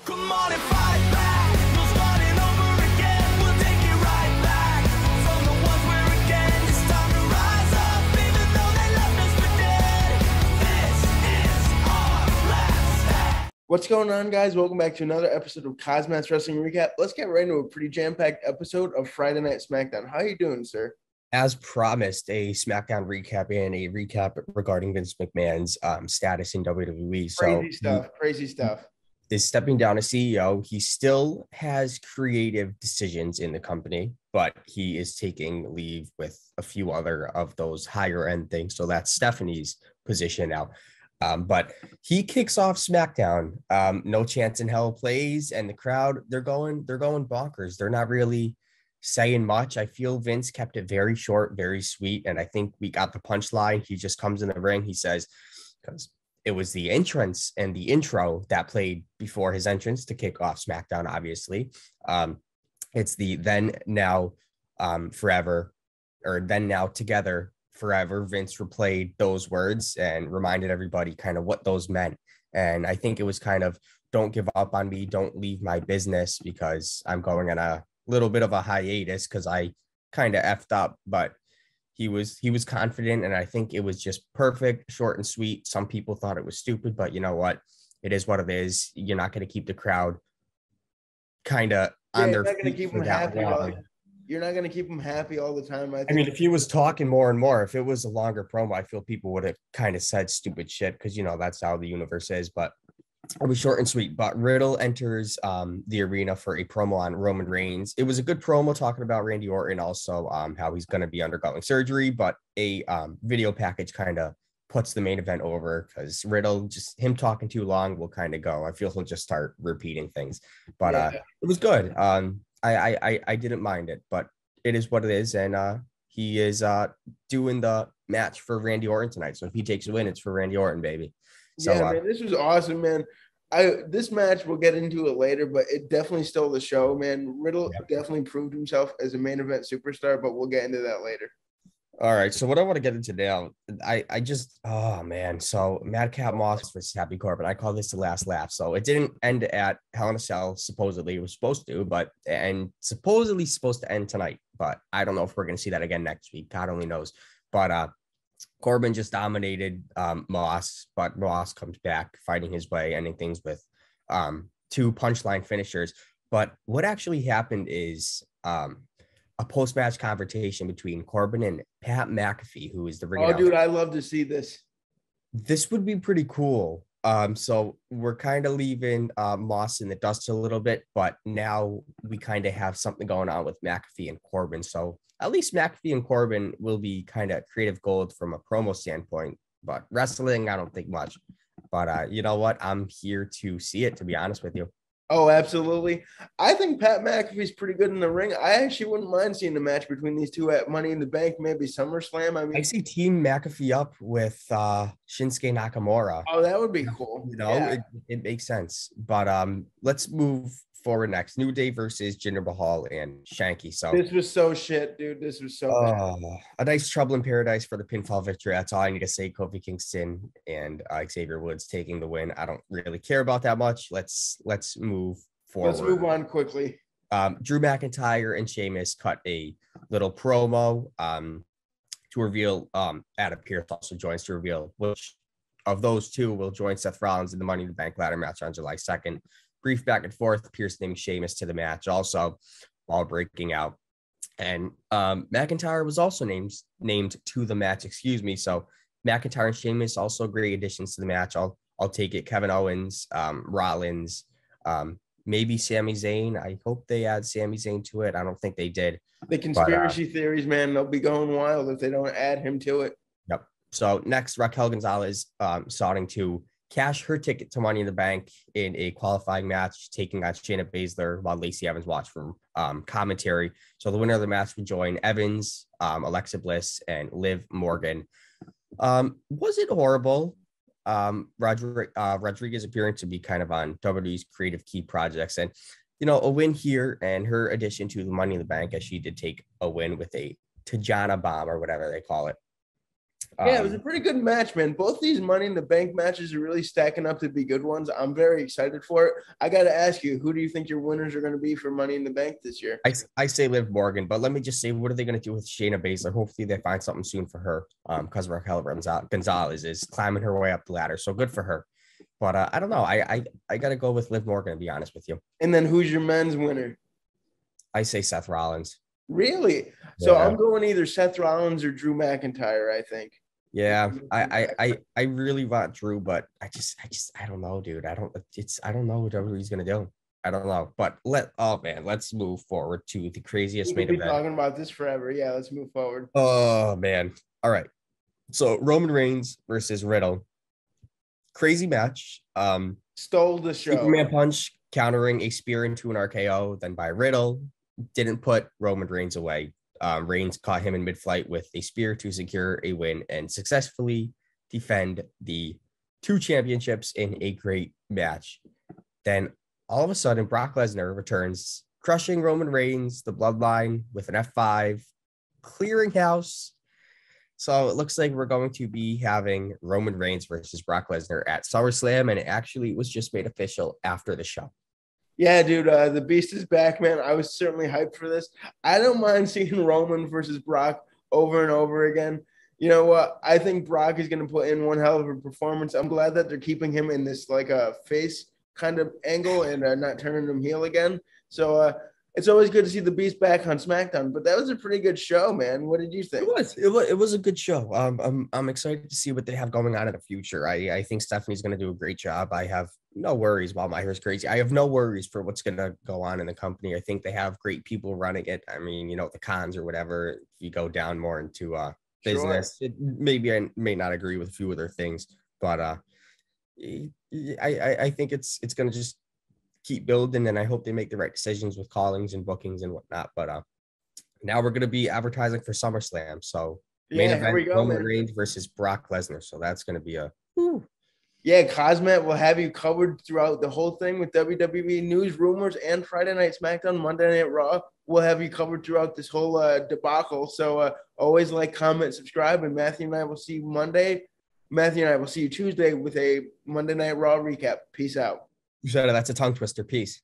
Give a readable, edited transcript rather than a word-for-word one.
Come on and fight back. No starting over again. We'll take it right back from the ones where again it's time to rise up, even though they left us for dead. This is our last stand. What's going on, guys? Welcome back to another episode of KozMatt's Wrestling Recap. Let's get right into a pretty jam-packed episode of Friday Night SmackDown. How are you doing, sir? As promised, a SmackDown recap and a recap regarding Vince McMahon's status in WWE. Crazy stuff. Is stepping down as CEO. He still has creative decisions in the company, but he is taking leave with a few other of those higher end things. So that's Stephanie's position now. But he kicks off SmackDown. No Chance in Hell plays, and the crowd, they're going bonkers. They're not really saying much. I feel Vince kept it very short, very sweet, and I think we got the punchline. He just comes in the ring. He says, because it was the entrance and the intro that played before his entrance to kick off SmackDown, obviously. It's the then, now, forever, or then, now, together, forever. Vince replayed those words and reminded everybody kind of what those meant. And I think it was kind of, don't give up on me, don't leave my business, because I'm going on a little bit of a hiatus because I kind of effed up. But he was confident, and I think it was just perfect, short and sweet. Some people thought it was stupid, but you know what? It is what it is. You're not going to keep the crowd kind of on their feet. You're not going to keep them happy all the time. I mean, if he was talking more and more, if it was a longer promo, I feel people would have kind of said stupid shit because, you know, that's how the universe is. But it was short and sweet. But Riddle enters the arena for a promo on Roman Reigns. It was a good promo talking about Randy Orton, also how he's going to be undergoing surgery. But a video package kind of puts the main event over because Riddle, just him talking too long will kind of go. I feel he'll just start repeating things. But it was good. I didn't mind it, but it is what it is. And he is doing the match for Randy Orton tonight. So if he takes a win, it's for Randy Orton, baby. So, yeah, man, this was awesome, man. This match, we'll get into it later, but it definitely stole the show, man. Riddle definitely proved himself as a main event superstar, but we'll get into that later. All right, so what I want to get into now, oh man, so Madcap Moss versus Happy Corbin. I call this the last laugh. So it didn't end at Hell in a Cell, supposedly it was supposed to, and supposedly supposed to end tonight, but I don't know if we're going to see that again next week. God only knows. But Corbin just dominated Moss, but Moss comes back fighting his way, ending things with two punchline finishers. But what actually happened is a post-match confrontation between Corbin and Pat McAfee, who is the ring announcer. Dude, I love to see this. This would be pretty cool. So we're kind of leaving Moss in the dust a little bit, but now we kind of have something going on with McAfee and Corbin. So at least McAfee and Corbin will be kind of creative gold from a promo standpoint, but wrestling, I don't think much. But you know what? I'm here to see it, to be honest with you. Oh, absolutely. I think Pat McAfee's pretty good in the ring. I actually wouldn't mind seeing a match between these two at Money in the Bank, maybe SummerSlam. I see Team McAfee up with Shinsuke Nakamura. Oh, that would be cool. You know, it makes sense. But let's move forward next. New Day versus Jinder Mahal and Shanky. So this was so shit, dude. This was so bad. A nice Trouble in Paradise for the pinfall victory. That's all I need to say. Kofi Kingston and Xavier Woods taking the win. I don't really care about that much. Let's move forward. Let's move on quickly. Drew McIntyre and Sheamus cut a little promo to reveal Adam Pearce also joins to reveal which of those two will join Seth Rollins in the Money in the Bank ladder match on July 2nd. Brief back and forth, Pearce named Sheamus to the match, also all breaking out. And McIntyre was also named to the match, So McIntyre and Sheamus also great additions to the match. I'll take it. Kevin Owens, Rollins, maybe Sami Zayn. I hope they add Sami Zayn to it. I don't think they did. The conspiracy theories, man, they'll be going wild if they don't add him to it. Yep. So next, Raquel Gonzalez starting to cash her ticket to Money in the Bank in a qualifying match, taking on Shayna Baszler while Lacey Evans watched from commentary. So the winner of the match would join Evans, Alexa Bliss, and Liv Morgan. Was it horrible? Rodriguez appearing to be kind of on WWE's creative key projects, and you know, a win here, and her addition to the Money in the Bank, as she did take a win with a Tajana bomb or whatever they call it. Yeah, it was a pretty good match, man. Both these Money in the Bank matches are really stacking up to be good ones. I'm very excited for it. I got to ask you, who do you think your winners are going to be for Money in the Bank this year? I say Liv Morgan, but let me just say, what are they going to do with Shayna Baszler? Hopefully they find something soon for her because Raquel Gonzalez is climbing her way up the ladder. So good for her. But I don't know. I got to go with Liv Morgan, to be honest with you. And then who's your men's winner? I say Seth Rollins. Really? So Yeah. I'm going either Seth Rollins or Drew McIntyre, I think. Yeah, I really want Drew, but I don't know, dude. I don't know what WWE's gonna do. I don't know. But let's move forward to the craziest We main could be event. talking about this forever. Yeah, let's move forward. Oh man. All right. So Roman Reigns versus Riddle. Crazy match. Stole the show. Superman punch countering a spear into an RKO, then by Riddle. Didn't put Roman Reigns away. Reigns caught him in mid-flight with a spear to secure a win and successfully defend the 2 championships in a great match. Then all of a sudden, Brock Lesnar returns, crushing Roman Reigns, the bloodline, with an F5, clearing house. So it looks like we're going to be having Roman Reigns versus Brock Lesnar at SummerSlam, and it actually was just made official after the show. Yeah, dude, the Beast is back, man. I was certainly hyped for this. I don't mind seeing Roman versus Brock over and over again. You know what? I think Brock is going to put in one hell of a performance. I'm glad that they're keeping him in this like a face kind of angle and not turning him heel again. So it's always good to see the Beast back on SmackDown. But that was a pretty good show, man. What did you think? It was a good show. I'm excited to see what they have going on in the future. I think Stephanie's going to do a great job. I have no worries. While my hair is crazy, I have no worries for what's going to go on in the company. I think they have great people running it. I mean, you know, the cons or whatever. If you go down more into business, maybe I may not agree with a few of their things, but I think it's going to just keep building, and I hope they make the right decisions with callings and bookings and whatnot. But now we're going to be advertising for SummerSlam. So main event, Roman Reigns versus Brock Lesnar. So that's going to be a Yeah, KozMatt will have you covered throughout the whole thing with WWE news, rumors, and Friday Night SmackDown, Monday Night Raw. We'll have you covered throughout this whole debacle. So always like, comment, subscribe, and Matthew and I will see you Monday. Matthew and I will see you Tuesday with a Monday Night Raw recap. Peace out. that's a tongue twister. Peace.